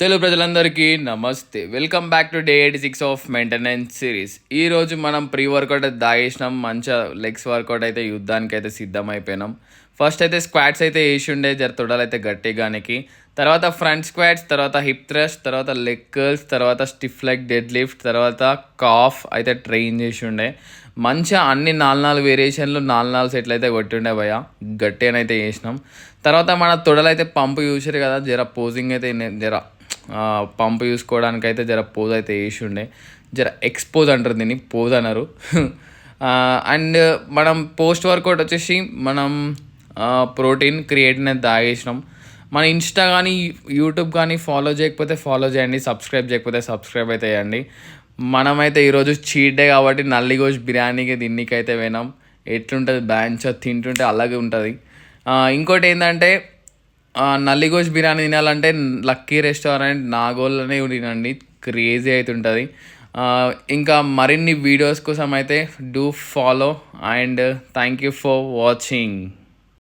తెలుగు ప్రజలందరికీ నమస్తే. Welcome back to day 86 of maintenance series. ఈరోజు మనం ప్రీ వర్కౌట్ అయితే దాగేసినాం. మంచిగా లెగ్స్ వర్కౌట్ అయితే యుద్ధానికి అయితే సిద్ధమైపోయినాం. ఫస్ట్ అయితే స్క్వాట్స్ అయితే వేసి ఉండే తొడలు అయితే గట్టిగానికి, తర్వాత ఫ్రంట్ స్క్వాట్స్, తర్వాత హిప్ థ్రస్ట్, తర్వాత లెగ్ కర్ల్స్, తర్వాత స్టిఫ్ లెగ్ డెడ్ లిఫ్ట్, తర్వాత కాఫ్ అయితే ట్రైన్ చేసి ఉండే. మంచిగా అన్ని 4 వేరియేషన్లు 4 సెట్లు అయితే కొట్టిండే భయ, గట్టిగానైతే చేసినాం. తర్వాత మన తొడలు అయితే పంపు చూసారు కదా, జర పోజింగ్ అయితే జర పంపు చూసుకోవడానికి అయితే జర పోజ్ అయితే వేసి ఉండే. జర ఎక్స్పోజ్ అంటారు దీన్ని, పోజ్ అన్నారు. అండ్ మనం పోస్ట్ వర్కౌట్ వచ్చేసి మనం ప్రోటీన్ క్రియేటిన్ అయితే తాగేసినాం. మన ఇన్స్టా కానీ యూట్యూబ్ కానీ ఫాలో చేయకపోతే ఫాలో చేయండి, సబ్స్క్రైబ్ చేయకపోతే సబ్స్క్రైబ్ అయితే చేయండి. మనమైతే ఈరోజు చీట్ డే కాబట్టి నల్లిగోష్ బిర్యానీకి దీనికైతే పోయినాం. ఎట్లుంటుంది బ్యాంచ్ తింటుంటే అలాగే ఉంటుంది. ఇంకోటి ఏంటంటే నల్లిగోష్ బిర్యానీ తినాలంటే లక్కీ రెస్టారెంట్ నాగోల్లోనే తినండి, క్రేజీ అవుతుంటుంది. ఇంకా మరిన్ని వీడియోస్ కోసం అయితే do follow and thank you for watching.